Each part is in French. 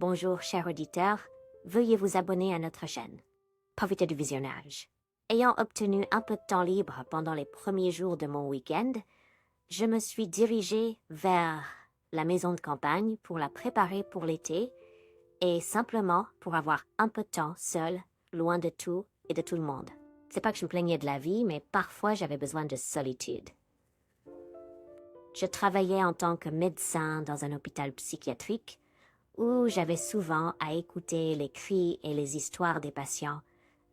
Bonjour, chers auditeurs, veuillez vous abonner à notre chaîne. Profitez du visionnage. Ayant obtenu un peu de temps libre pendant les premiers jours de mon week-end, je me suis dirigée vers la maison de campagne pour la préparer pour l'été et simplement pour avoir un peu de temps seul, loin de tout et de tout le monde. C'est pas que je me plaignais de la vie, mais parfois j'avais besoin de solitude. Je travaillais en tant que médecin dans un hôpital psychiatrique où j'avais souvent à écouter les cris et les histoires des patients,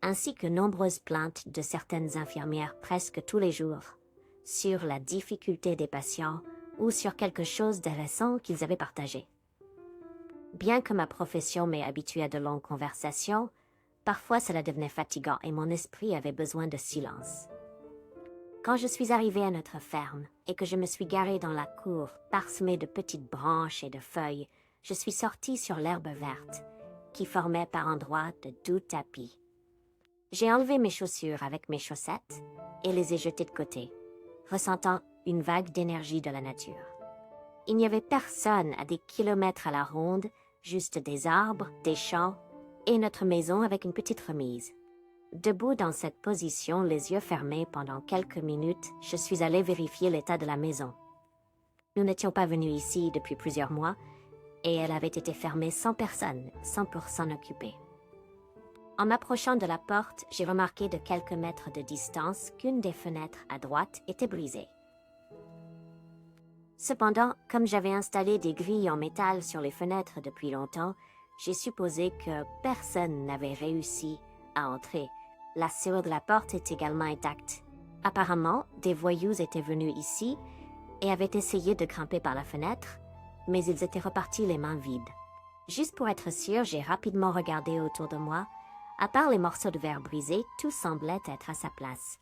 ainsi que nombreuses plaintes de certaines infirmières presque tous les jours sur la difficulté des patients ou sur quelque chose de récent qu'ils avaient partagé. Bien que ma profession m'ait habituée à de longues conversations, parfois cela devenait fatigant et mon esprit avait besoin de silence. Quand je suis arrivée à notre ferme et que je me suis garée dans la cour parsemée de petites branches et de feuilles, je suis sortie sur l'herbe verte, qui formait par endroits de doux tapis. J'ai enlevé mes chaussures avec mes chaussettes et les ai jetées de côté, ressentant une vague d'énergie de la nature. Il n'y avait personne à des kilomètres à la ronde, juste des arbres, des champs et notre maison avec une petite remise. Debout dans cette position, les yeux fermés pendant quelques minutes, je suis allée vérifier l'état de la maison. Nous n'étions pas venus ici depuis plusieurs mois, et elle avait été fermée sans personne, sans pour s'en occuper. En m'approchant de la porte, j'ai remarqué de quelques mètres de distance qu'une des fenêtres à droite était brisée. Cependant, comme j'avais installé des grilles en métal sur les fenêtres depuis longtemps, j'ai supposé que personne n'avait réussi à entrer. La serrure de la porte est également intacte. Apparemment, des voyous étaient venus ici et avaient essayé de grimper par la fenêtre, mais ils étaient repartis les mains vides. Juste pour être sûr, j'ai rapidement regardé autour de moi. À part les morceaux de verre brisés, tout semblait être à sa place.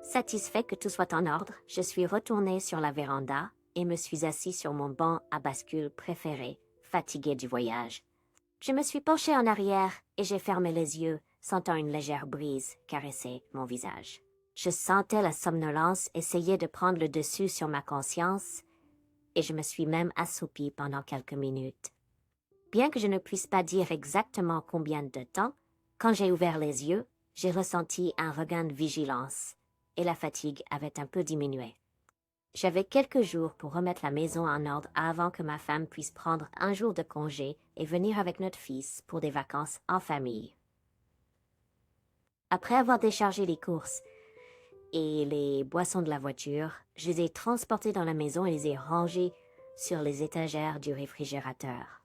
Satisfait que tout soit en ordre, je suis retournée sur la véranda et me suis assise sur mon banc à bascule préféré, fatiguée du voyage. Je me suis penchée en arrière et j'ai fermé les yeux, sentant une légère brise caresser mon visage. Je sentais la somnolence essayer de prendre le dessus sur ma conscience et je me suis même assoupie pendant quelques minutes. Bien que je ne puisse pas dire exactement combien de temps, quand j'ai ouvert les yeux, j'ai ressenti un regain de vigilance et la fatigue avait un peu diminué. J'avais quelques jours pour remettre la maison en ordre avant que ma femme puisse prendre un jour de congé et venir avec notre fils pour des vacances en famille. Après avoir déchargé les courses et les boissons de la voiture, je les ai transportées dans la maison et les ai rangées sur les étagères du réfrigérateur.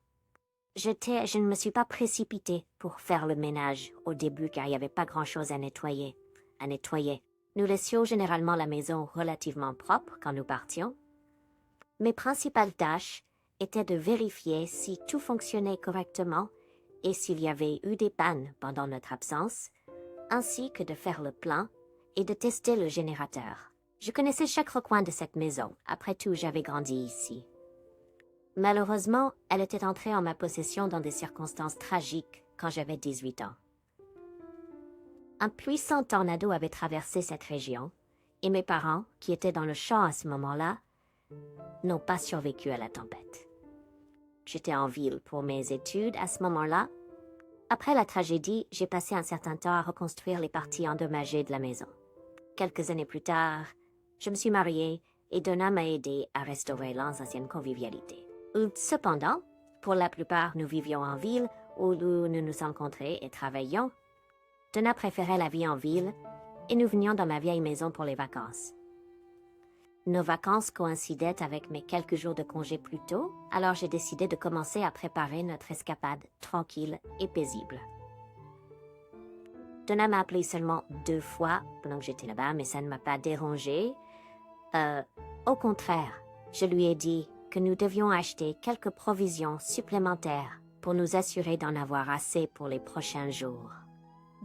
Je ne me suis pas précipitée pour faire le ménage au début car il n'y avait pas grand-chose à nettoyer. Nous laissions généralement la maison relativement propre quand nous partions. Mes principales tâches étaient de vérifier si tout fonctionnait correctement et s'il y avait eu des pannes pendant notre absence, ainsi que de faire le plein et de tester le générateur. Je connaissais chaque recoin de cette maison. Après tout, j'avais grandi ici. Malheureusement, elle était entrée en ma possession dans des circonstances tragiques quand j'avais 18 ans. Un puissant tornado avait traversé cette région et mes parents, qui étaient dans le champ à ce moment-là, n'ont pas survécu à la tempête. J'étais en ville pour mes études à ce moment-là. Après la tragédie, j'ai passé un certain temps à reconstruire les parties endommagées de la maison. Quelques années plus tard, je me suis mariée et Donna m'a aidé à restaurer l'ancienne convivialité. Cependant, pour la plupart, nous vivions en ville où nous nous rencontrions et travaillions. Donna préférait la vie en ville et nous venions dans ma vieille maison pour les vacances. Nos vacances coïncidaient avec mes quelques jours de congé plus tôt, alors j'ai décidé de commencer à préparer notre escapade tranquille et paisible. Donna m'a appelé seulement 2 fois pendant que j'étais là-bas, mais ça ne m'a pas dérangée. Au contraire, je lui ai dit que nous devions acheter quelques provisions supplémentaires pour nous assurer d'en avoir assez pour les prochains jours.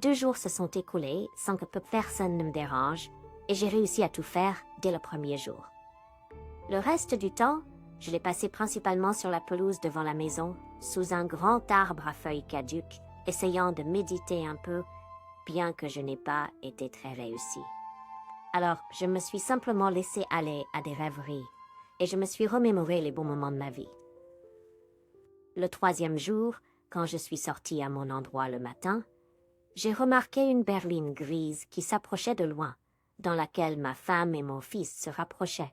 2 jours se sont écoulés sans que personne ne me dérange et j'ai réussi à tout faire dès le premier jour. Le reste du temps, je l'ai passé principalement sur la pelouse devant la maison, sous un grand arbre à feuilles caduques, essayant de méditer un peu, bien que je n'ai pas été très réussie. Alors, je me suis simplement laissée aller à des rêveries et je me suis remémoré les bons moments de ma vie. Le troisième jour, quand je suis sortie à mon endroit le matin, j'ai remarqué une berline grise qui s'approchait de loin, dans laquelle ma femme et mon fils se rapprochaient.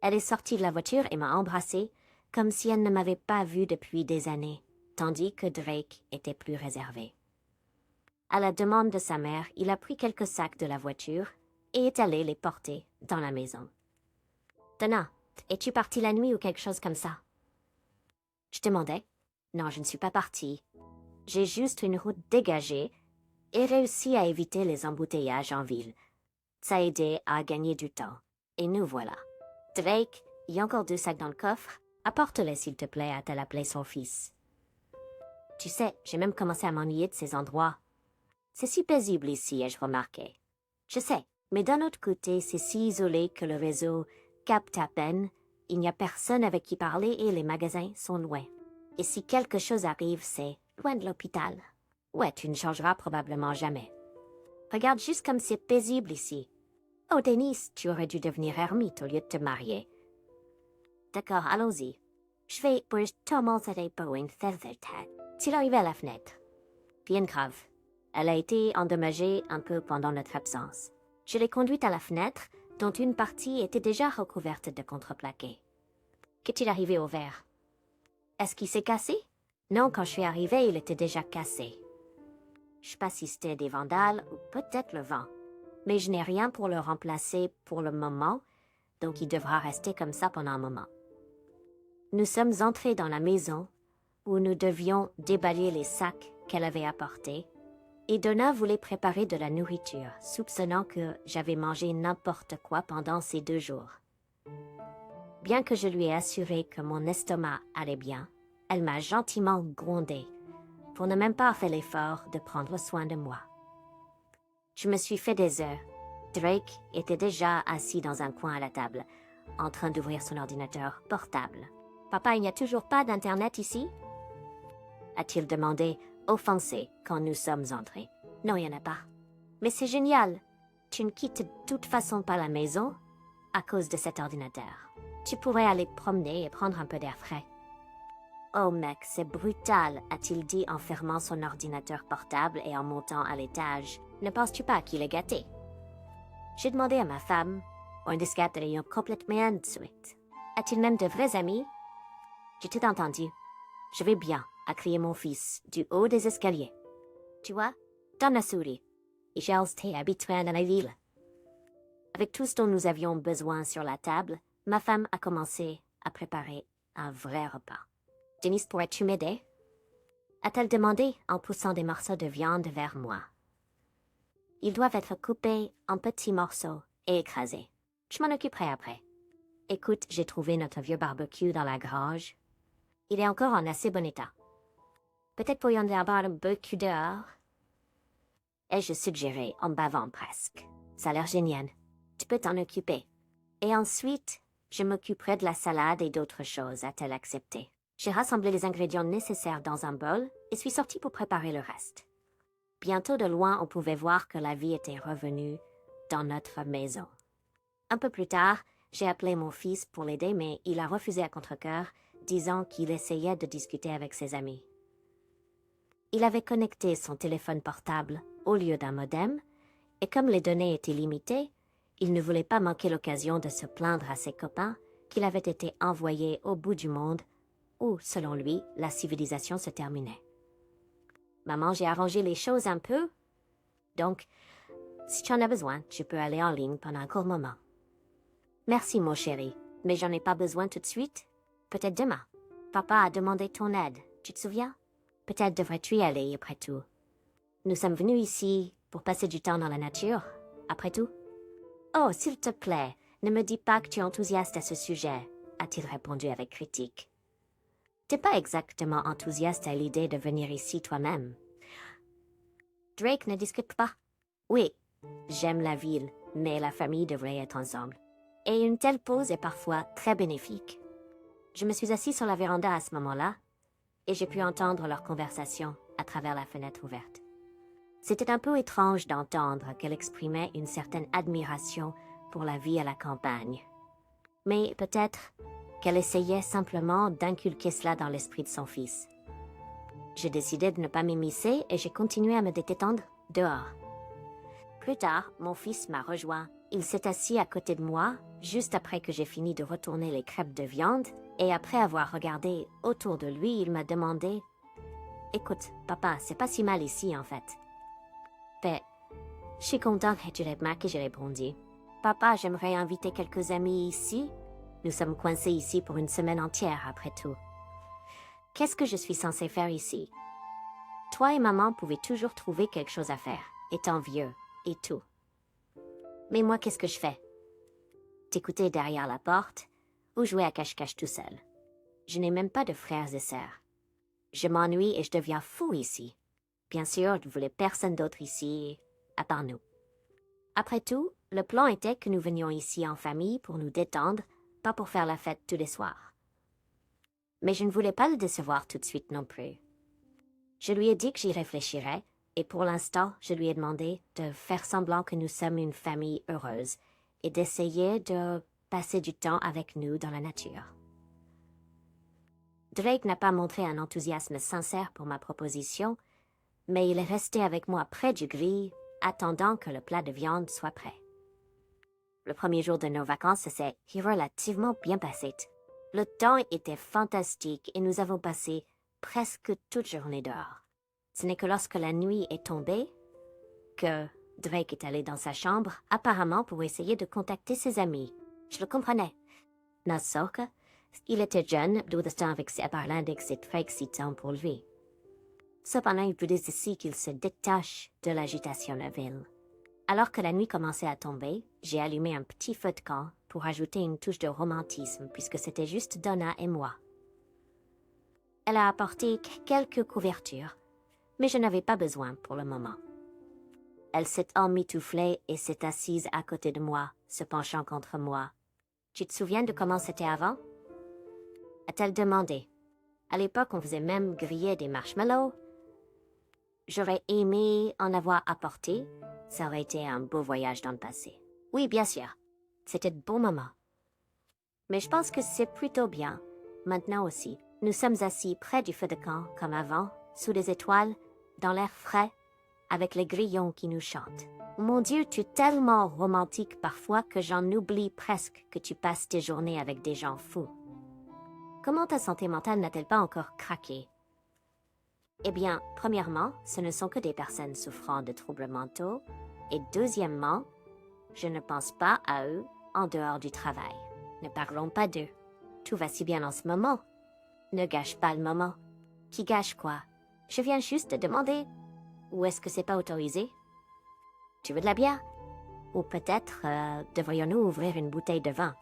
Elle est sortie de la voiture et m'a embrassée, comme si elle ne m'avait pas vue depuis des années, tandis que Drake était plus réservé. À la demande de sa mère, il a pris quelques sacs de la voiture et est allé les porter dans la maison. « Donna, es-tu partie la nuit ou quelque chose comme ça? » Je demandais. « Non, je ne suis pas partie. J'ai juste une route dégagée et réussi à éviter les embouteillages en ville. Ça a aidé à gagner du temps. Et nous voilà. Drake, il y a encore 2 sacs dans le coffre. Apporte-les, s'il te plaît, a-t-elle appelé son fils. Tu sais, j'ai même commencé à m'ennuyer de ces endroits. C'est si paisible ici, ai-je remarqué. Je sais, mais d'un autre côté, c'est si isolé que le réseau capte à peine, il n'y a personne avec qui parler et les magasins sont loin. Et si quelque chose arrive, c'est loin de l'hôpital. Ouais, tu ne changeras probablement jamais. Regarde juste comme c'est paisible ici. Oh, Denise, tu aurais dû devenir ermite au lieu de te marier. D'accord, allons-y. Je vais pour tumulter pour une tête. S'il arrivait à la fenêtre. Bien grave. Elle a été endommagée un peu pendant notre absence. Je l'ai conduite à la fenêtre, dont une partie était déjà recouverte de contreplaqué. Qu'est-il arrivé au verre? Est-ce qu'il s'est cassé? Non, quand je suis arrivée, il était déjà cassé. Je sais pas si c'était des vandales ou peut-être le vent. Mais je n'ai rien pour le remplacer pour le moment, donc il devra rester comme ça pendant un moment. Nous sommes entrés dans la maison, où nous devions déballer les sacs qu'elle avait apportés, et Donna voulait préparer de la nourriture, soupçonnant que j'avais mangé n'importe quoi pendant ces 2 jours. Bien que je lui ai assuré que mon estomac allait bien, elle m'a gentiment grondé pour ne même pas faire l'effort de prendre soin de moi. Je me suis fait des œufs. Drake était déjà assis dans un coin à la table, en train d'ouvrir son ordinateur portable. « Papa, il n'y a toujours pas d'Internet ici? » a-t-il demandé, offensé, quand nous sommes entrés. « Non, il n'y en a pas. »« Mais c'est génial. Tu ne quittes de toute façon pas la maison à cause de cet ordinateur. Tu pourrais aller te promener et prendre un peu d'air frais. »« Oh mec, c'est brutal, a-t-il dit en fermant son ordinateur portable et en montant à l'étage. Ne penses-tu pas qu'il est gâté? » J'ai demandé à ma femme, on discute complètement de suite. A-t-il même de vrais amis? J'ai tout entendu. Je vais bien, a crié mon fils, du haut des escaliers. Tu vois, Donna sourit. Et j'ai été habitué dans la ville. Avec tout ce dont nous avions besoin sur la table, ma femme a commencé à préparer un vrai repas. Denise, pourrais-tu m'aider? A-t-elle demandé en poussant des morceaux de viande vers moi. Ils doivent être coupés en petits morceaux et écrasés. Je m'en occuperai après. Écoute, j'ai trouvé notre vieux barbecue dans la grange. Il est encore en assez bon état. Peut-être pourrions-nous avoir un barbecue dehors? Ai-je suggéré en bavant presque. Ça a l'air génial. Tu peux t'en occuper. Et ensuite, je m'occuperai de la salade et d'autres choses, a-t-elle accepté. J'ai rassemblé les ingrédients nécessaires dans un bol et suis sortie pour préparer le reste. Bientôt de loin, on pouvait voir que la vie était revenue dans notre maison. Un peu plus tard, j'ai appelé mon fils pour l'aider, mais il a refusé à contre-cœur, disant qu'il essayait de discuter avec ses amis. Il avait connecté son téléphone portable au lieu d'un modem, et comme les données étaient limitées, il ne voulait pas manquer l'occasion de se plaindre à ses copains qu'il avait été envoyé au bout du monde où, selon lui, la civilisation se terminait. Maman, j'ai arrangé les choses un peu. Donc, si tu en as besoin, tu peux aller en ligne pendant un court moment. Merci, mon chéri, mais j'en ai pas besoin tout de suite. Peut-être demain. Papa a demandé ton aide, tu te souviens? Peut-être devrais-tu y aller, après tout. Nous sommes venus ici pour passer du temps dans la nature, après tout. Oh, s'il te plaît, ne me dis pas que tu es enthousiaste à ce sujet, a-t-il répondu avec critique. T'es pas exactement enthousiaste à l'idée de venir ici toi-même. Drake ne discute pas. Oui, j'aime la ville, mais la famille devrait être ensemble. Et une telle pause est parfois très bénéfique. Je me suis assis sur la véranda à ce moment-là, et j'ai pu entendre leur conversation à travers la fenêtre ouverte. C'était un peu étrange d'entendre qu'elle exprimait une certaine admiration pour la vie à la campagne. Mais peut-être qu'elle essayait simplement d'inculquer cela dans l'esprit de son fils. J'ai décidé de ne pas m'immiscer et j'ai continué à me détendre dehors. Plus tard, mon fils m'a rejoint. Il s'est assis à côté de moi, juste après que j'ai fini de retourner les crêpes de viande, et après avoir regardé autour de lui, il m'a demandé « Écoute, papa, c'est pas si mal ici, en fait. » Ben, je suis contente que tu remarques et j'ai répondu « Papa, j'aimerais inviter quelques amis ici. Nous sommes coincés ici pour une semaine entière, après tout. Qu'est-ce que je suis censée faire ici? Toi et maman pouvaient toujours trouver quelque chose à faire, étant vieux, et tout. Mais moi, qu'est-ce que je fais? T'écouter derrière la porte ou jouer à cache-cache tout seul. Je n'ai même pas de frères et sœurs. Je m'ennuie et je deviens fou ici. Bien sûr, je ne voulais personne d'autre ici, à part nous. Après tout, le plan était que nous venions ici en famille pour nous détendre, pas pour faire la fête tous les soirs. Mais je ne voulais pas le décevoir tout de suite non plus. Je lui ai dit que j'y réfléchirais, et pour l'instant, je lui ai demandé de faire semblant que nous sommes une famille heureuse et d'essayer de passer du temps avec nous dans la nature. Drake n'a pas montré un enthousiasme sincère pour ma proposition, mais il est resté avec moi près du grill, attendant que le plat de viande soit prêt. Le premier jour de nos vacances s'est relativement bien passé. Le temps était fantastique et nous avons passé presque toute journée dehors. Ce n'est que lorsque la nuit est tombée que Drake est allé dans sa chambre, apparemment pour essayer de contacter ses amis. Je le comprenais. Nassok, il était jeune, d'où le temps avec ses parlants et c'est très excitant pour lui. Cependant, il voulait ici qu'il se détache de l'agitation de la ville. Alors que la nuit commençait à tomber, j'ai allumé un petit feu de camp pour ajouter une touche de romantisme puisque c'était juste Donna et moi. Elle a apporté quelques couvertures, mais je n'avais pas besoin pour le moment. Elle s'est emmitouflée et s'est assise à côté de moi, se penchant contre moi. Tu te souviens de comment c'était avant? A-t-elle demandé. À l'époque, on faisait même griller des marshmallows. J'aurais aimé en avoir apporté. Ça aurait été un beau voyage dans le passé. Oui, bien sûr. C'était de beaux moments. Mais je pense que c'est plutôt bien. Maintenant aussi, nous sommes assis près du feu de camp, comme avant, sous les étoiles, dans l'air frais, avec les grillons qui nous chantent. Mon Dieu, tu es tellement romantique parfois que j'en oublie presque que tu passes tes journées avec des gens fous. Comment ta santé mentale n'a-t-elle pas encore craqué? Eh bien, premièrement, ce ne sont que des personnes souffrant de troubles mentaux, et deuxièmement, je ne pense pas à eux en dehors du travail. Ne parlons pas d'eux. Tout va si bien en ce moment. Ne gâche pas le moment. Qui gâche quoi? Je viens juste te demander. Ou est-ce que c'est pas autorisé? Tu veux de la bière? Ou peut-être devrions-nous ouvrir une bouteille de vin?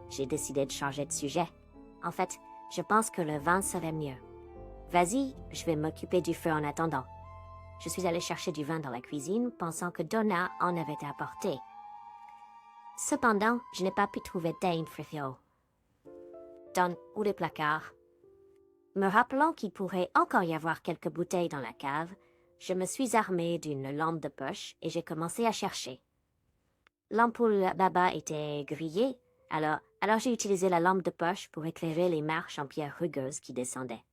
J'ai décidé de changer de sujet. En fait, je pense que le vin serait mieux. Vas-y, je vais m'occuper du feu en attendant. Je suis allée chercher du vin dans la cuisine, pensant que Donna en avait apporté. Cependant, je n'ai pas pu trouver Dane Frithio. Dans ou les placards. Me rappelant qu'il pourrait encore y avoir quelques bouteilles dans la cave, je me suis armée d'une lampe de poche et j'ai commencé à chercher. L'ampoule là-bas était grillée, alors j'ai utilisé la lampe de poche pour éclairer les marches en pierre rugueuse qui descendaient.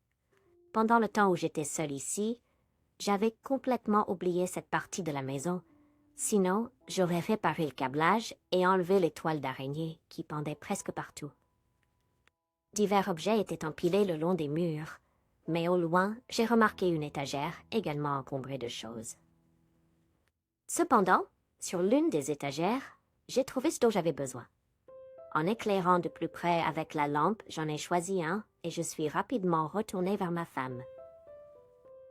Pendant le temps où j'étais seule ici, j'avais complètement oublié cette partie de la maison. Sinon, j'aurais réparé le câblage et enlevé les toiles d'araignée qui pendaient presque partout. Divers objets étaient empilés le long des murs, mais au loin, j'ai remarqué une étagère également encombrée de choses. Cependant, sur l'une des étagères, j'ai trouvé ce dont j'avais besoin. En éclairant de plus près avec la lampe, j'en ai choisi un et je suis rapidement retournée vers ma femme.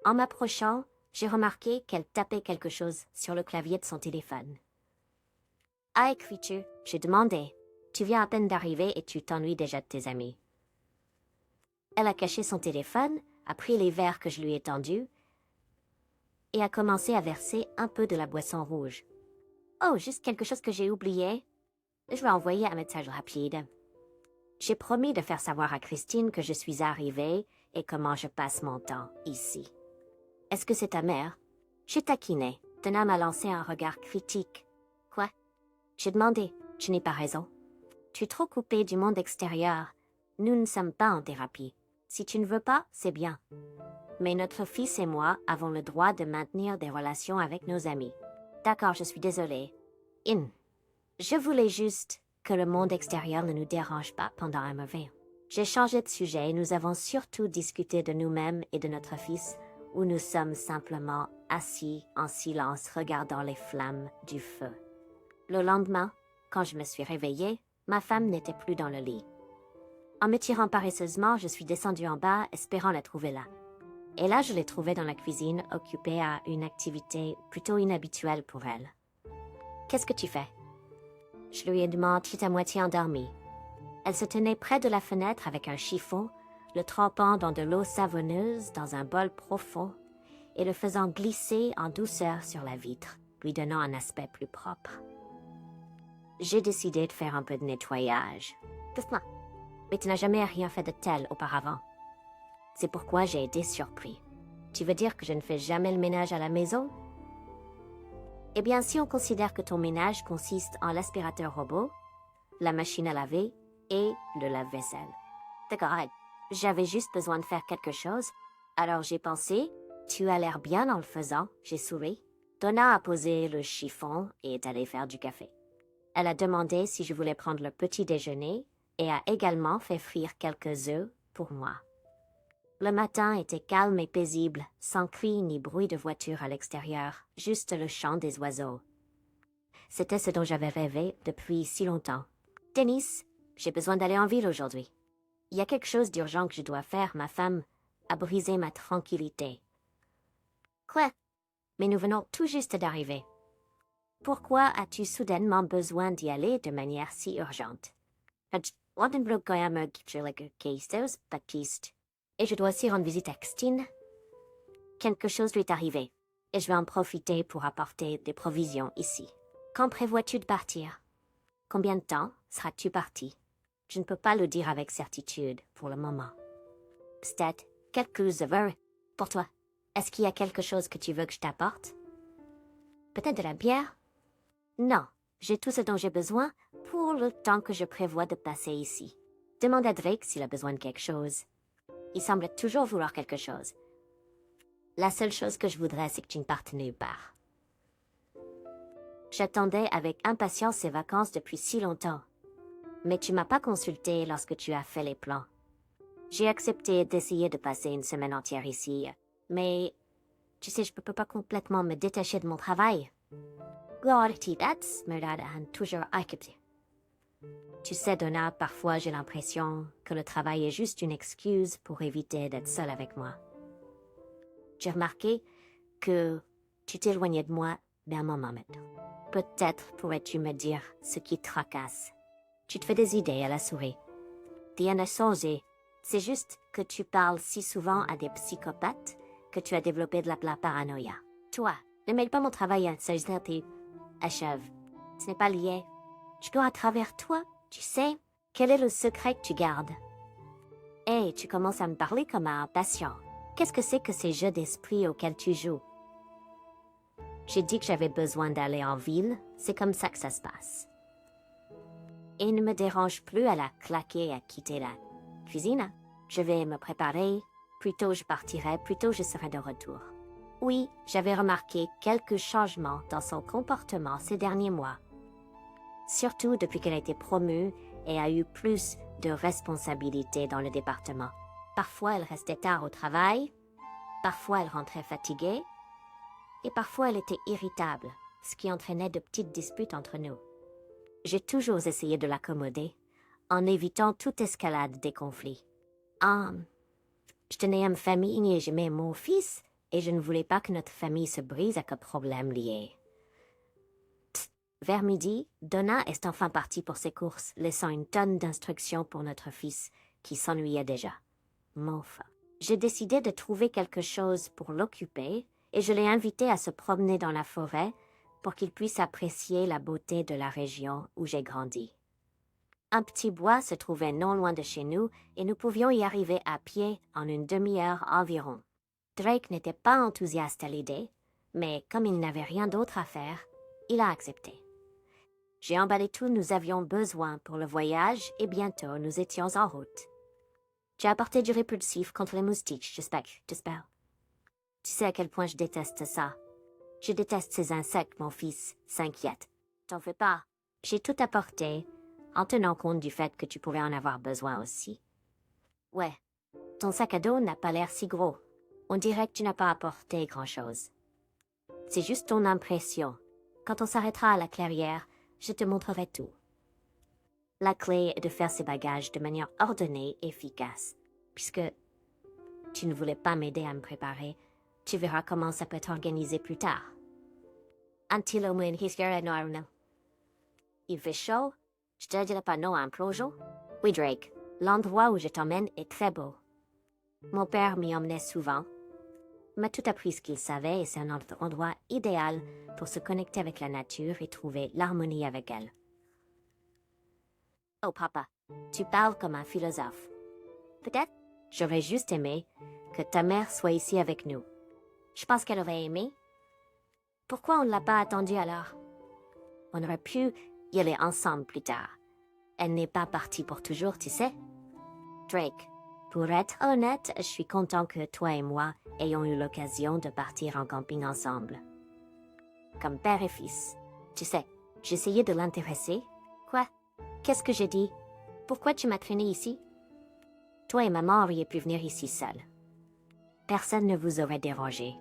En m'approchant, j'ai remarqué qu'elle tapait quelque chose sur le clavier de son téléphone. « Ah, écris-tu? » J'ai demandé. « Tu viens à peine d'arriver et tu t'ennuies déjà de tes amis. » Elle a caché son téléphone, a pris les verres que je lui ai tendus et a commencé à verser un peu de la boisson rouge. « Oh, juste quelque chose que j'ai oublié. Je vais envoyer un message rapide. » J'ai promis de faire savoir à Christine que je suis arrivée et comment je passe mon temps ici. « Est-ce que c'est ta mère? » J'ai taquiné. Donna m'a lancé un regard critique. « Quoi? » J'ai demandé. « Tu n'as pas raison. Tu es trop coupé du monde extérieur. Nous ne sommes pas en thérapie. Si tu ne veux pas, c'est bien. Mais notre fils et moi avons le droit de maintenir des relations avec nos amis. D'accord, je suis désolée. Je voulais juste que le monde extérieur ne nous dérange pas pendant un mauvais. J'ai changé de sujet et nous avons surtout discuté de nous-mêmes et de notre fils, où nous sommes simplement assis en silence regardant les flammes du feu. Le lendemain, quand je me suis réveillée, ma femme n'était plus dans le lit. En me tirant paresseusement, je suis descendue en bas, espérant la trouver là. Et là, je l'ai trouvée dans la cuisine, occupée à une activité plutôt inhabituelle pour elle. « Qu'est-ce que tu fais ?» Je lui ai demandé, à moitié endormie. Elle se tenait près de la fenêtre avec un chiffon, le trempant dans de l'eau savonneuse dans un bol profond et le faisant glisser en douceur sur la vitre, lui donnant un aspect plus propre. J'ai décidé de faire un peu de nettoyage. Doucement. Mais tu n'as jamais rien fait de tel auparavant. C'est pourquoi j'ai été surpris. Tu veux dire que je ne fais jamais le ménage à la maison? Eh bien, si on considère que ton ménage consiste en l'aspirateur robot, la machine à laver et le lave-vaisselle. D'accord, j'avais juste besoin de faire quelque chose, alors j'ai pensé, tu as l'air bien en le faisant, j'ai souri. Donna a posé le chiffon et est allée faire du café. Elle a demandé si je voulais prendre le petit déjeuner et a également fait frire quelques œufs pour moi. Le matin était calme et paisible, sans cris ni bruit de voiture à l'extérieur, juste le chant des oiseaux. C'était ce dont j'avais rêvé depuis si longtemps. « Dennis, j'ai besoin d'aller en ville aujourd'hui. Il y a quelque chose d'urgent que je dois faire, ma femme a brisé ma tranquillité. »« Quoi? Mais nous venons tout juste d'arriver. Pourquoi as-tu soudainement besoin d'y aller de manière si urgente? » Et je dois aussi rendre visite à Christine. Quelque chose lui est arrivé, et je vais en profiter pour apporter des provisions ici. Quand prévois-tu de partir? Combien de temps seras-tu parti? Je ne peux pas le dire avec certitude pour le moment. Peut-être quelques heures pour toi. Est-ce qu'il y a quelque chose que tu veux que je t'apporte? Peut-être de la bière? Non, j'ai tout ce dont j'ai besoin pour le temps que je prévois de passer ici. Demande à Drake s'il a besoin de quelque chose. Il semble toujours vouloir quelque chose. La seule chose que je voudrais, c'est que tu ne partes nulle part. J'attendais avec impatience ces vacances depuis si longtemps. Mais tu m'as pas consulté lorsque tu as fait les plans. J'ai accepté d'essayer de passer une semaine entière ici, mais tu sais, je peux pas complètement me détacher de mon travail. Toujours accepté. Tu sais, Donna, parfois j'ai l'impression que le travail est juste une excuse pour éviter d'être seule avec moi. J'ai remarqué que tu t'éloignais de moi d'un moment maintenant. Peut-être pourrais-tu me dire ce qui te tracasse. Tu te fais des idées, elle a souri. Rien n'a changé. C'est juste que tu parles si souvent à des psychopathes que tu as développé de la paranoïa. Toi, ne mêle pas mon travail à tes achève. Ce n'est pas lié. Je dois à travers toi, tu sais. Quel est le secret que tu gardes? Hey, tu commences à me parler comme un patient. Qu'est-ce que c'est que ces jeux d'esprit auxquels tu joues? J'ai dit que j'avais besoin d'aller en ville, c'est comme ça que ça se passe. Et ne me dérange plus à la claquer à quitter la cuisine. Je vais me préparer, plus tôt je partirai, plus tôt je serai de retour. Oui, j'avais remarqué quelques changements dans son comportement ces derniers mois. Surtout depuis qu'elle a été promue et a eu plus de responsabilités dans le département. Parfois, elle restait tard au travail, parfois elle rentrait fatiguée, et parfois elle était irritable, ce qui entraînait de petites disputes entre nous. J'ai toujours essayé de l'accommoder, en évitant toute escalade des conflits. Je tenais à ma famille et j'aimais mon fils, et je ne voulais pas que notre famille se brise à cause de problèmes liés. Vers midi, Donna est enfin partie pour ses courses, laissant une tonne d'instructions pour notre fils, qui s'ennuyait déjà. Enfin, j'ai décidé de trouver quelque chose pour l'occuper, et je l'ai invité à se promener dans la forêt pour qu'il puisse apprécier la beauté de la région où j'ai grandi. Un petit bois se trouvait non loin de chez nous et nous pouvions y arriver à pied en une demi-heure environ. Drake n'était pas enthousiaste à l'idée, mais comme il n'avait rien d'autre à faire, il a accepté. J'ai emballé tout nous avions besoin pour le voyage et bientôt nous étions en route. Tu as apporté du répulsif contre les moustiques, j'espère. Tu sais à quel point je déteste ça. Je déteste ces insectes, mon fils s'inquiète. T'en fais pas. J'ai tout apporté, en tenant compte du fait que tu pourrais en avoir besoin aussi. Ouais, ton sac à dos n'a pas l'air si gros. On dirait que tu n'as pas apporté grand-chose. C'est juste ton impression. Quand on s'arrêtera à la clairière, je te montrerai tout. La clé est de faire ces bagages de manière ordonnée et efficace. Puisque tu ne voulais pas m'aider à me préparer, tu verras comment ça peut être organisé plus tard. Il fait chaud? Je te dirai pas non à un projet? Oui, Drake. L'endroit où je t'emmène est très beau. Mon père m'y emmenait souvent. M'a tout appris ce qu'il savait et c'est un endroit idéal pour se connecter avec la nature et trouver l'harmonie avec elle. Oh papa, tu parles comme un philosophe. Peut-être j'aurais juste aimé que ta mère soit ici avec nous. Je pense qu'elle aurait aimé. Pourquoi on ne l'a pas attendue alors? On aurait pu y aller ensemble plus tard. Elle n'est pas partie pour toujours, tu sais. Drake, pour être honnête, je suis content que toi et moi ayons eu l'occasion de partir en camping ensemble. Comme père et fils. Tu sais, j'essayais de l'intéresser. Quoi? Qu'est-ce que j'ai dit? Pourquoi tu m'as traîné ici? Toi et maman auriez pu venir ici seuls. Personne ne vous aurait dérangé.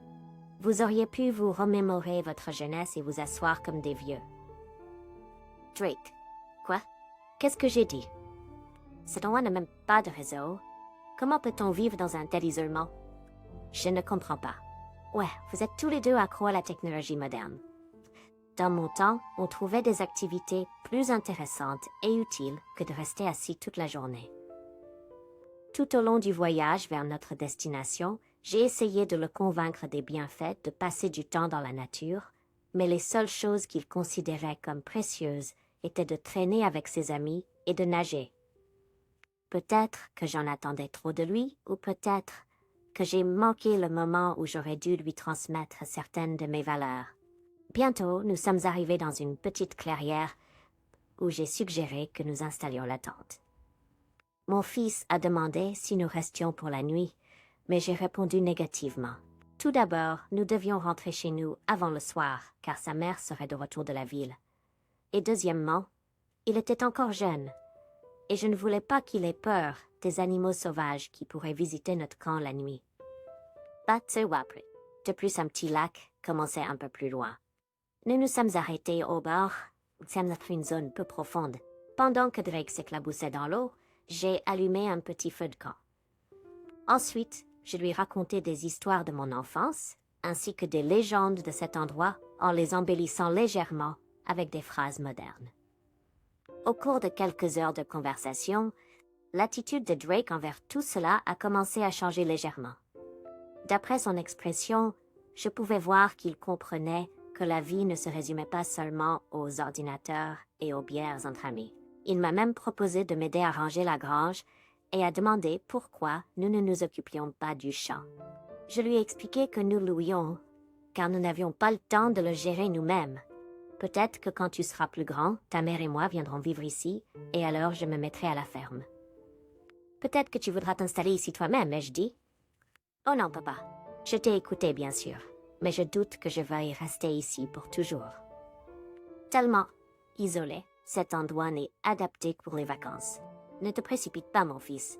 Vous auriez pu vous remémorer votre jeunesse et vous asseoir comme des vieux. Drake. Quoi? Qu'est-ce que j'ai dit? Cet endroit n'a même pas de réseau. Comment peut-on vivre dans un tel isolement? Je ne comprends pas. Ouais, vous êtes tous les deux accros à la technologie moderne. Dans mon temps, on trouvait des activités plus intéressantes et utiles que de rester assis toute la journée. Tout au long du voyage vers notre destination, j'ai essayé de le convaincre des bienfaits de passer du temps dans la nature, mais les seules choses qu'il considérait comme précieuses étaient de traîner avec ses amis et de nager. Peut-être que j'en attendais trop de lui, ou peut-être que j'ai manqué le moment où j'aurais dû lui transmettre certaines de mes valeurs. Bientôt, nous sommes arrivés dans une petite clairière où j'ai suggéré que nous installions la tente. Mon fils a demandé si nous restions pour la nuit, mais j'ai répondu négativement. Tout d'abord, nous devions rentrer chez nous avant le soir, car sa mère serait de retour de la ville. Et deuxièmement, il était encore jeune, et je ne voulais pas qu'il ait peur des animaux sauvages qui pourraient visiter notre camp la nuit. De plus, un petit lac commençait un peu plus loin. Nous nous sommes arrêtés au bord, c'est une zone peu profonde. Pendant que Drake s'éclaboussait dans l'eau, j'ai allumé un petit feu de camp. Ensuite, je lui racontais des histoires de mon enfance, ainsi que des légendes de cet endroit en les embellissant légèrement avec des phrases modernes. Au cours de quelques heures de conversation, l'attitude de Drake envers tout cela a commencé à changer légèrement. D'après son expression, je pouvais voir qu'il comprenait que la vie ne se résumait pas seulement aux ordinateurs et aux bières entre amis. Il m'a même proposé de m'aider à ranger la grange et a demandé pourquoi nous ne nous occupions pas du champ. Je lui ai expliqué que nous louions, car nous n'avions pas le temps de le gérer nous-mêmes. Peut-être que quand tu seras plus grand, ta mère et moi viendrons vivre ici, et alors je me mettrai à la ferme. Peut-être que tu voudras t'installer ici toi-même, ai-je dit? Oh non, papa. Je t'ai écouté, bien sûr, mais je doute que je veuille rester ici pour toujours. Tellement isolé, cet endroit n'est adapté que pour les vacances. Ne te précipite pas, mon fils.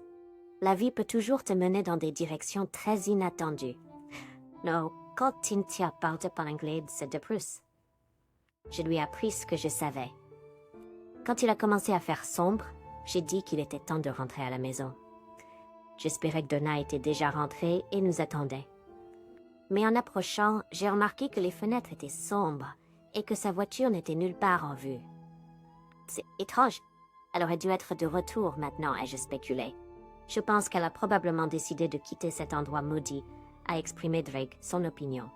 La vie peut toujours te mener dans des directions très inattendues. Non, quand Cynthia parle par anglais, c'est de plus. Je lui ai appris ce que je savais. Quand il a commencé à faire sombre, j'ai dit qu'il était temps de rentrer à la maison. J'espérais que Donna était déjà rentrée et nous attendait. Mais en approchant, j'ai remarqué que les fenêtres étaient sombres et que sa voiture n'était nulle part en vue. C'est étrange. Elle aurait dû être de retour maintenant, ai-je spéculé. Je pense qu'elle a probablement décidé de quitter cet endroit maudit, a exprimé Drake son opinion.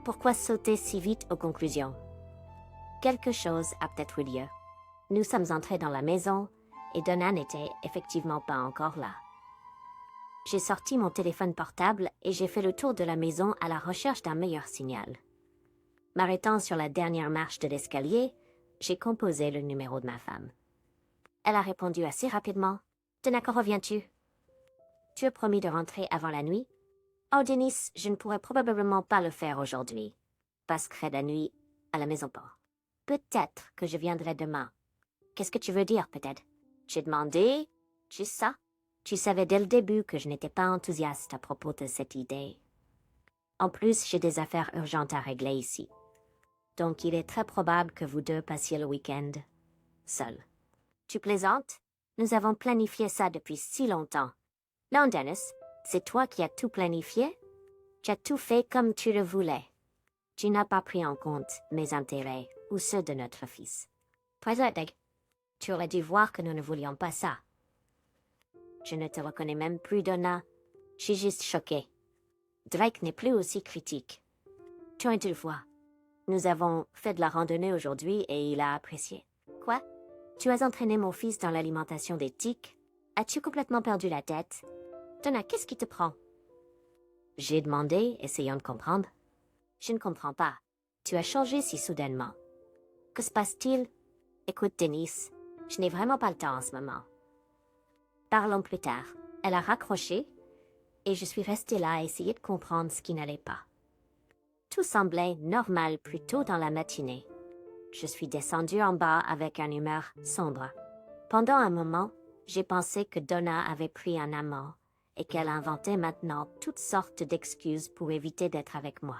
Pourquoi sauter si vite aux conclusions? Quelque chose a peut-être eu lieu. Nous sommes entrés dans la maison et Donna n'était effectivement pas encore là. J'ai sorti mon téléphone portable et j'ai fait le tour de la maison à la recherche d'un meilleur signal. M'arrêtant sur la dernière marche de l'escalier, j'ai composé le numéro de ma femme. Elle a répondu assez rapidement. « Donna, quand reviens-tu? Tu as promis de rentrer avant la nuit? Oh, Denis, je ne pourrais probablement pas le faire aujourd'hui. Passerai la nuit à la maison pas. Peut-être que je viendrai demain. Qu'est-ce que tu veux dire, peut-être? J'ai demandé, juste ça. Tu savais dès le début que je n'étais pas enthousiaste à propos de cette idée. En plus, j'ai des affaires urgentes à régler ici. Donc il est très probable que vous deux passiez le week-end seuls. Tu plaisantes? Nous avons planifié ça depuis si longtemps. Non, Dennis, c'est toi qui as tout planifié? Tu as tout fait comme tu le voulais. Tu n'as pas pris en compte mes intérêts ou ceux de notre fils. Président, tu aurais dû voir que nous ne voulions pas ça. Je ne te reconnais même plus, Donna. Je suis juste choquée. Drake n'est plus aussi critique. Tu as dû le voir. Nous avons fait de la randonnée aujourd'hui et il a apprécié. Quoi? Tu as entraîné mon fils dans l'alimentation des tiques? As-tu complètement perdu la tête? Donna, qu'est-ce qui te prend? J'ai demandé, essayant de comprendre. Je ne comprends pas. Tu as changé si soudainement. Que se passe-t-il? Écoute, Denise, je n'ai vraiment pas le temps en ce moment. Parlons plus tard. Elle a raccroché et je suis restée là à essayer de comprendre ce qui n'allait pas. Tout semblait normal plus tôt dans la matinée. Je suis descendue en bas avec une humeur sombre. Pendant un moment, j'ai pensé que Donna avait pris un amant et qu'elle inventait maintenant toutes sortes d'excuses pour éviter d'être avec moi.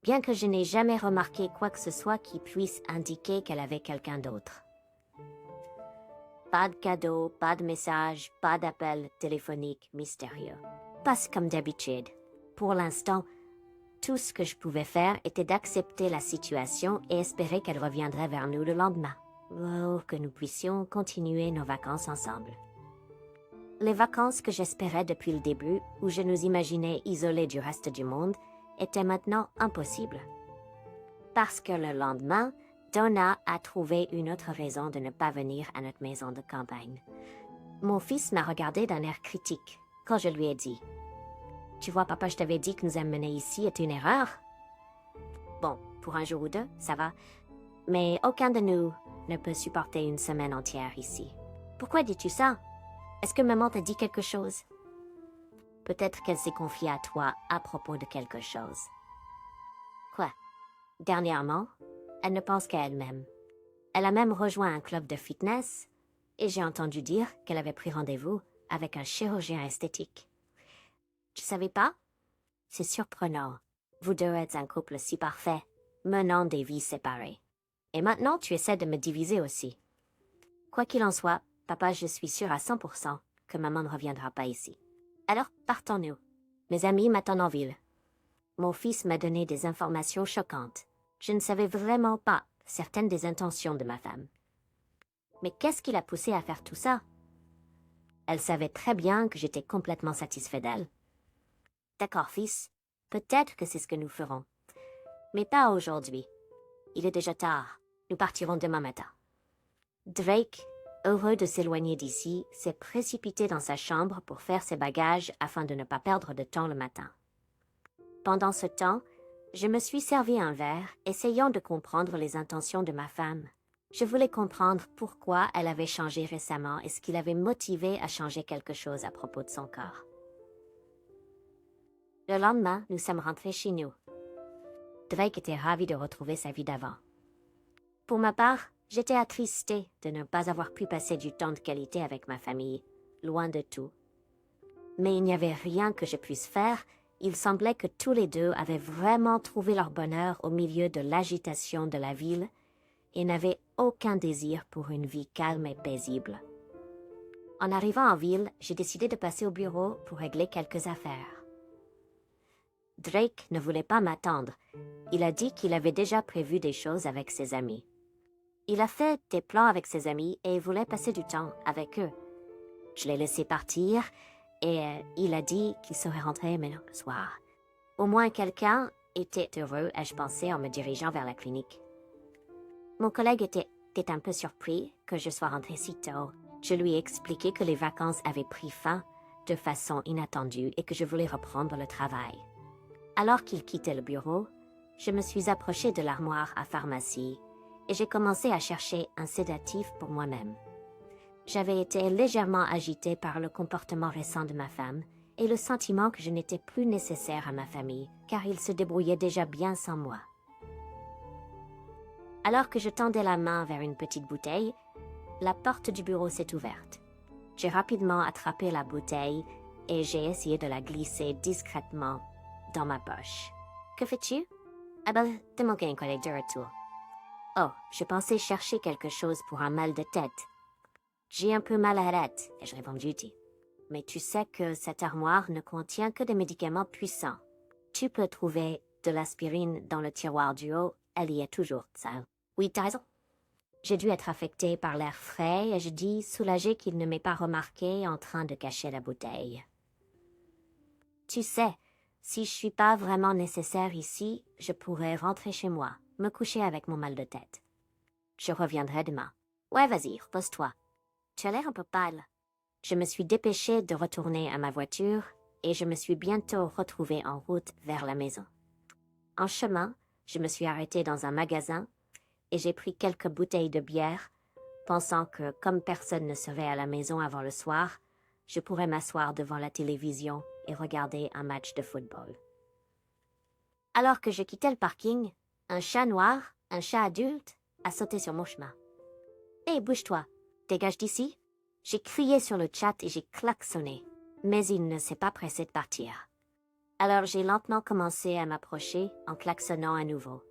Bien que je n'ai jamais remarqué quoi que ce soit qui puisse indiquer qu'elle avait quelqu'un d'autre. Pas de cadeau, pas de message, pas d'appel téléphonique mystérieux. Pas comme d'habitude. Pour l'instant, tout ce que je pouvais faire était d'accepter la situation et espérer qu'elle reviendrait vers nous le lendemain. Oh, que nous puissions continuer nos vacances ensemble. Les vacances que j'espérais depuis le début, où je nous imaginais isolés du reste du monde, étaient maintenant impossibles. Parce que le lendemain, Donna a trouvé une autre raison de ne pas venir à notre maison de campagne. Mon fils m'a regardé d'un air critique quand je lui ai dit « Tu vois, papa, je t'avais dit que nous amener ici est une erreur. » Bon, pour un jour ou deux, ça va. Mais aucun de nous ne peut supporter une semaine entière ici. Pourquoi dis-tu ça? Est-ce que maman t'a dit quelque chose? Peut-être qu'elle s'est confiée à toi à propos de quelque chose. Quoi? Dernièrement, elle ne pense qu'à elle-même. Elle a même rejoint un club de fitness et j'ai entendu dire qu'elle avait pris rendez-vous avec un chirurgien esthétique. Tu savais pas? C'est surprenant. Vous deux êtes un couple si parfait, menant des vies séparées. Et maintenant, tu essaies de me diviser aussi. Quoi qu'il en soit, papa, je suis sûre à 100% que maman ne reviendra pas ici. Alors, partons-nous. Mes amis m'attendent en ville. Mon fils m'a donné des informations choquantes. Je ne savais vraiment pas certaines des intentions de ma femme. Mais qu'est-ce qui l'a poussée à faire tout ça? Elle savait très bien que j'étais complètement satisfait d'elle. D'accord, fils, peut-être que c'est ce que nous ferons. Mais pas aujourd'hui. Il est déjà tard. Nous partirons demain matin. Drake, heureux de s'éloigner d'ici, s'est précipité dans sa chambre pour faire ses bagages afin de ne pas perdre de temps le matin. Pendant ce temps, je me suis servi un verre, essayant de comprendre les intentions de ma femme. Je voulais comprendre pourquoi elle avait changé récemment et ce qui l'avait motivée à changer quelque chose à propos de son corps. Le lendemain, nous sommes rentrés chez nous. Drake était ravi de retrouver sa vie d'avant. Pour ma part, j'étais attristée de ne pas avoir pu passer du temps de qualité avec ma famille, loin de tout. Mais il n'y avait rien que je puisse faire. Il semblait que tous les deux avaient vraiment trouvé leur bonheur au milieu de l'agitation de la ville et n'avaient aucun désir pour une vie calme et paisible. En arrivant en ville, j'ai décidé de passer au bureau pour régler quelques affaires. Drake ne voulait pas m'attendre. Il a dit qu'il avait déjà prévu des choses avec ses amis. Il a fait des plans avec ses amis et voulait passer du temps avec eux. Je l'ai laissé partir et il a dit qu'il serait rentré maintenant le soir. Au moins quelqu'un était heureux, ai-je pensé en me dirigeant vers la clinique. Mon collègue était un peu surpris que je sois rentrée si tôt. Je lui ai expliqué que les vacances avaient pris fin de façon inattendue et que je voulais reprendre le travail. Alors qu'il quittait le bureau, je me suis approchée de l'armoire à pharmacie et j'ai commencé à chercher un sédatif pour moi-même. J'avais été légèrement agitée par le comportement récent de ma femme et le sentiment que je n'étais plus nécessaire à ma famille, car ils se débrouillaient déjà bien sans moi. Alors que je tendais la main vers une petite bouteille, la porte du bureau s'est ouverte. J'ai rapidement attrapé la bouteille et j'ai essayé de la glisser discrètement dans ma poche. Que fais-tu? Ah ben, t'es mon collègue de retour. Oh, je pensais chercher quelque chose pour un mal de tête. J'ai un peu mal à la tête, ai-je répondu. Mais tu sais que cette armoire ne contient que des médicaments puissants. Tu peux trouver de l'aspirine dans le tiroir du haut, elle y est toujours, ça. Oui, t'as raison. J'ai dû être affectée par l'air frais et je dis, soulagée qu'il ne m'ait pas remarqué en train de cacher la bouteille. Tu sais, si je suis pas vraiment nécessaire ici, je pourrais rentrer chez moi, me coucher avec mon mal de tête. Je reviendrai demain. Ouais, vas-y, repose-toi. Tu as l'air un peu pâle. Je me suis dépêchée de retourner à ma voiture et je me suis bientôt retrouvée en route vers la maison. En chemin, je me suis arrêtée dans un magasin et j'ai pris quelques bouteilles de bière, pensant que, comme personne ne serait à la maison avant le soir, je pourrais m'asseoir devant la télévision et regarder un match de football. Alors que je quittais le parking, un chat noir, un chat adulte, a sauté sur mon chemin. « Hé, bouge-toi, dégage d'ici !» J'ai crié sur le chat et j'ai klaxonné, mais il ne s'est pas pressé de partir. Alors j'ai lentement commencé à m'approcher en klaxonnant à nouveau.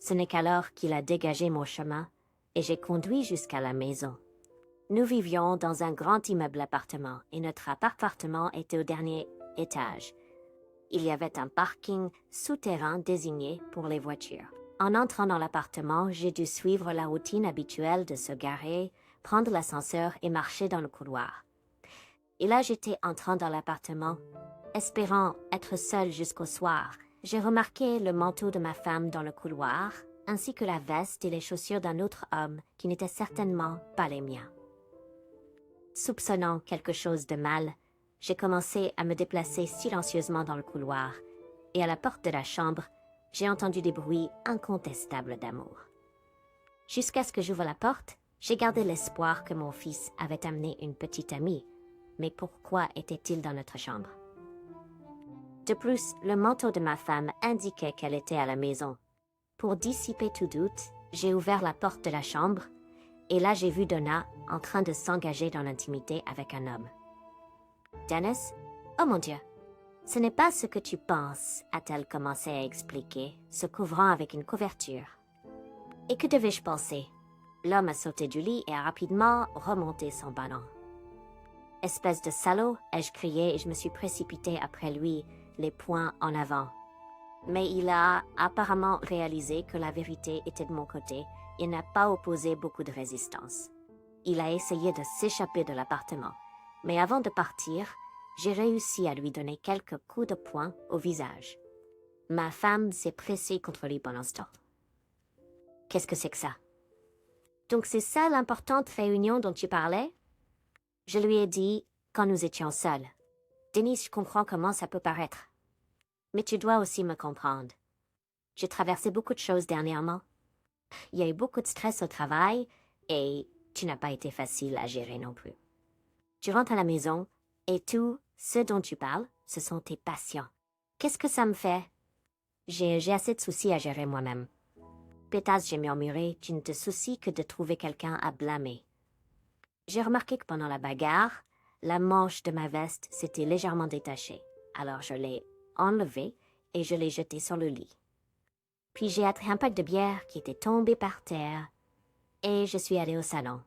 Ce n'est qu'alors qu'il a dégagé mon chemin et j'ai conduit jusqu'à la maison. Nous vivions dans un grand immeuble appartement et notre appartement était au dernier étage. Il y avait un parking souterrain désigné pour les voitures. En entrant dans l'appartement, j'ai dû suivre la routine habituelle de se garer, prendre l'ascenseur et marcher dans le couloir. Et là, j'étais entrant dans l'appartement, espérant être seule jusqu'au soir. J'ai remarqué le manteau de ma femme dans le couloir, ainsi que la veste et les chaussures d'un autre homme qui n'étaient certainement pas les miens. Soupçonnant quelque chose de mal, j'ai commencé à me déplacer silencieusement dans le couloir, et à la porte de la chambre, j'ai entendu des bruits incontestables d'amour. Jusqu'à ce que j'ouvre la porte, j'ai gardé l'espoir que mon fils avait amené une petite amie, mais pourquoi était-il dans notre chambre? De plus, le manteau de ma femme indiquait qu'elle était à la maison. Pour dissiper tout doute, j'ai ouvert la porte de la chambre, et là j'ai vu Donna en train de s'engager dans l'intimité avec un homme. « Dennis? Oh mon Dieu! Ce n'est pas ce que tu penses, a-t-elle commencé à expliquer, se couvrant avec une couverture. Et que devais-je penser? L'homme a sauté du lit et a rapidement remonté son ballon. « Espèce de salaud !» ai-je crié et je me suis précipitée après lui, les poings en avant. Mais il a apparemment réalisé que la vérité était de mon côté et n'a pas opposé beaucoup de résistance. Il a essayé de s'échapper de l'appartement, mais avant de partir, j'ai réussi à lui donner quelques coups de poing au visage. Ma femme s'est pressée contre lui pendant ce temps. « Qu'est-ce que c'est que ça? Donc c'est ça l'importante réunion dont tu parlais? » Je lui ai dit quand nous étions seuls. « Dennis, je comprends comment ça peut paraître. Mais tu dois aussi me comprendre. J'ai traversé beaucoup de choses dernièrement. Il y a eu beaucoup de stress au travail et tu n'as pas été facile à gérer non plus. Tu rentres à la maison et tout ce dont tu parles, ce sont tes patients. Qu'est-ce que ça me fait? J'ai assez de soucis à gérer moi-même. Pétasse, j'ai murmuré, tu ne te soucies que de trouver quelqu'un à blâmer. J'ai remarqué que pendant la bagarre, la manche de ma veste s'était légèrement détachée. Alors je l'ai enlevée et je l'ai jetée sur le lit. Puis j'ai attrapé un pack de bière qui était tombé par terre et je suis allée au salon.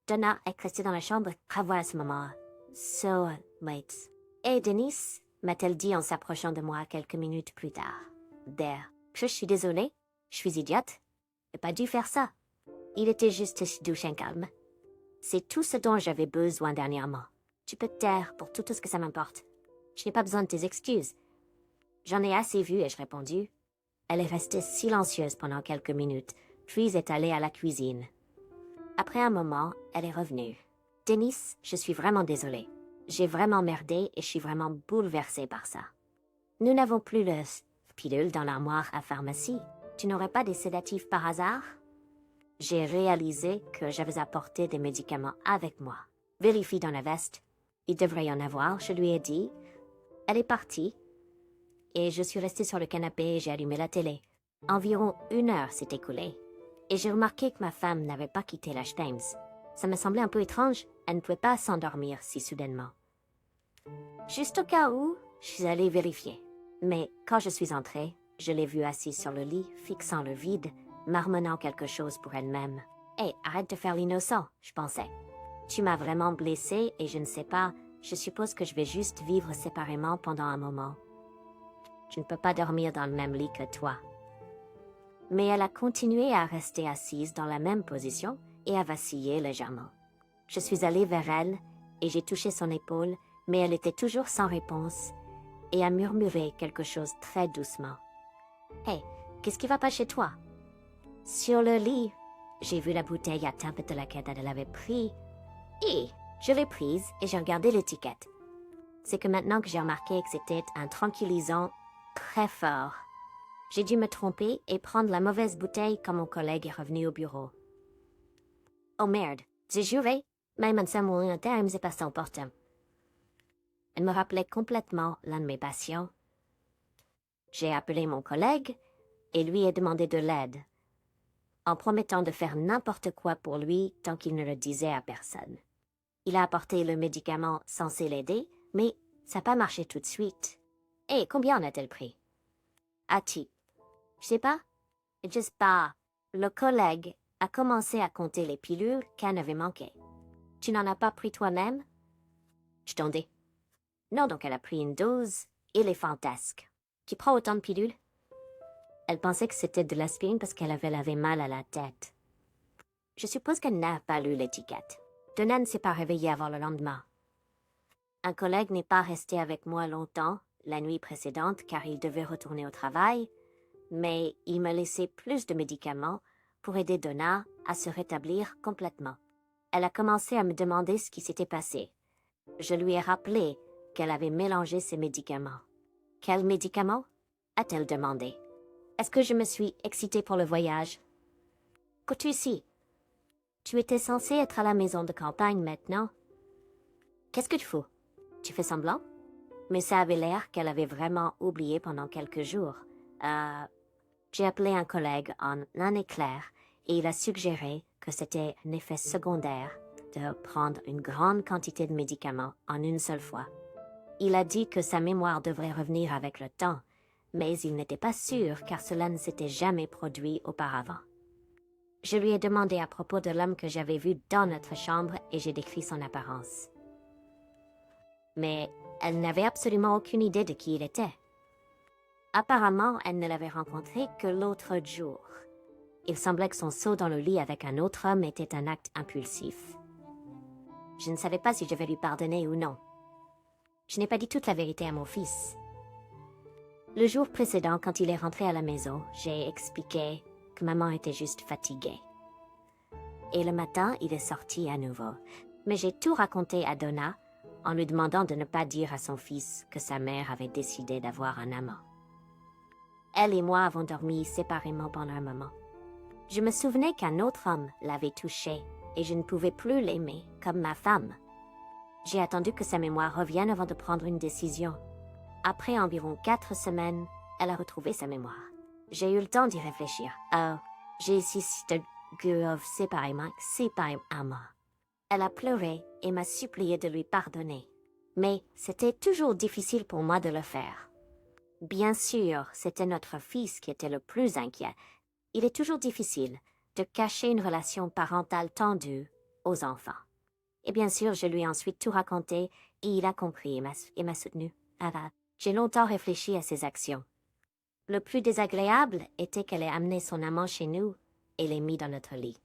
Donna est restée dans la chambre travaux à ce moment. So, mates. Et Denise, m'a-t-elle dit en s'approchant de moi quelques minutes plus tard. There. Je suis désolée, je suis idiote. J'ai pas dû faire ça. Il était juste douche et calme. C'est tout ce dont j'avais besoin dernièrement. Tu peux te taire pour tout ce que ça m'importe. Je n'ai pas besoin de tes excuses. J'en ai assez vu, ai-je répondu. Elle est restée silencieuse pendant quelques minutes, puis est allée à la cuisine. Après un moment, elle est revenue. « Dennis, je suis vraiment désolée. J'ai vraiment merdé et je suis vraiment bouleversée par ça. Nous n'avons plus le pilule dans l'armoire à pharmacie. Tu n'aurais pas des sédatifs par hasard? » j'ai réalisé que j'avais apporté des médicaments avec moi. Vérifie dans la veste. Il devrait y en avoir, je lui ai dit. Elle est partie. Et je suis restée sur le canapé et j'ai allumé la télé. Environ 1 heure s'est écoulée. Et j'ai remarqué que ma femme n'avait pas quitté la Times. Ça me semblait un peu étrange. Elle ne pouvait pas s'endormir si soudainement. Juste au cas où, je suis allée vérifier. Mais quand je suis entrée, je l'ai vue assise sur le lit, fixant le vide, marmonnant quelque chose pour elle-même. « Hé, arrête de faire l'innocent, je pensais. Tu m'as vraiment blessée et je ne sais pas, je suppose que je vais juste vivre séparément pendant un moment. Je ne peux pas dormir dans le même lit que toi. » Mais elle a continué à rester assise dans la même position et à vaciller légèrement. Je suis allée vers elle et j'ai touché son épaule, mais elle était toujours sans réponse et a murmuré quelque chose très doucement. « Hé, qu'est-ce qui va pas chez toi? » Sur le lit, j'ai vu la bouteille à tape de laquelle elle avait pris. Et je l'ai prise et j'ai regardé l'étiquette. C'est que maintenant que j'ai remarqué que c'était un tranquillisant très fort, j'ai dû me tromper et prendre la mauvaise bouteille quand mon collègue est revenu au bureau. Oh merde, j'ai juré, même un symbole terme c'est pas son portant. Elle me rappelait complètement l'un de mes patients. J'ai appelé mon collègue et lui ai demandé de l'aide, en promettant de faire n'importe quoi pour lui tant qu'il ne le disait à personne. Il a apporté le médicament censé l'aider, mais ça n'a pas marché tout de suite. Et combien en a-t-elle pris? A-t-il? Je sais pas. Juste pas. Le collègue a commencé à compter les pilules qu'Anne avait manquées. Tu n'en as pas pris toi-même? Je tendais. Non, donc elle a pris une dose éléphantesque. Qui prend autant de pilules? Elle pensait que c'était de l'aspirine parce qu'elle avait mal à la tête. Je suppose qu'elle n'a pas lu l'étiquette. Donna ne s'est pas réveillée avant le lendemain. Un collègue n'est pas resté avec moi longtemps la nuit précédente car il devait retourner au travail, mais il me laissait plus de médicaments pour aider Donna à se rétablir complètement. Elle a commencé à me demander ce qui s'était passé. Je lui ai rappelé qu'elle avait mélangé ses médicaments. « Quels médicaments ?» a-t-elle demandé. « Est-ce que je me suis excitée pour le voyage? »« Qu'as-tu ici? Tu étais censé être à la maison de campagne maintenant. Qu'est-ce que tu fais? Tu fais semblant? » Mais ça avait l'air qu'elle avait vraiment oublié pendant quelques jours. J'ai appelé un collègue en un éclair et il a suggéré que c'était un effet secondaire de prendre une grande quantité de médicaments en une seule fois. Il a dit que sa mémoire devrait revenir avec le temps, mais il n'était pas sûr car cela ne s'était jamais produit auparavant. Je lui ai demandé à propos de l'homme que j'avais vu dans notre chambre et j'ai décrit son apparence. Mais elle n'avait absolument aucune idée de qui il était. Apparemment, elle ne l'avait rencontré que l'autre jour. Il semblait que son saut dans le lit avec un autre homme était un acte impulsif. Je ne savais pas si je vais lui pardonner ou non. Je n'ai pas dit toute la vérité à mon fils. Le jour précédent, quand il est rentré à la maison, j'ai expliqué que maman était juste fatiguée. Et le matin, il est sorti à nouveau. Mais j'ai tout raconté à Donna en lui demandant de ne pas dire à son fils que sa mère avait décidé d'avoir un amant. Elle et moi avons dormi séparément pendant un moment. Je me souvenais qu'un autre homme l'avait touchée et je ne pouvais plus l'aimer comme ma femme. J'ai attendu que sa mémoire revienne avant de prendre une décision. Après environ 4 semaines, elle a retrouvé sa mémoire. J'ai eu le temps d'y réfléchir. J'ai insisté que séparément. Elle a pleuré et m'a supplié de lui pardonner. Mais c'était toujours difficile pour moi de le faire. Bien sûr, c'était notre fils qui était le plus inquiet. Il est toujours difficile de cacher une relation parentale tendue aux enfants. Et bien sûr, je lui ai ensuite tout raconté et il a compris et m'a soutenu. J'ai longtemps réfléchi à ses actions. Le plus désagréable était qu'elle ait amené son amant chez nous et l'ait mis dans notre lit.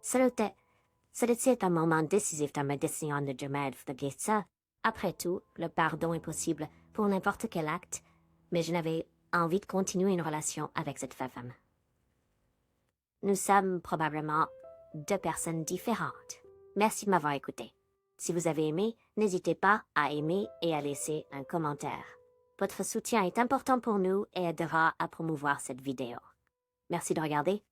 C'était un moment décisif dans ma décision de jamais de ça. Après tout, le pardon est possible pour n'importe quel acte, mais je n'avais envie de continuer une relation avec cette femme. Nous sommes probablement 2 personnes différentes. Merci de m'avoir écouté. Si vous avez aimé, n'hésitez pas à aimer et à laisser un commentaire. Votre soutien est important pour nous et aidera à promouvoir cette vidéo. Merci de regarder.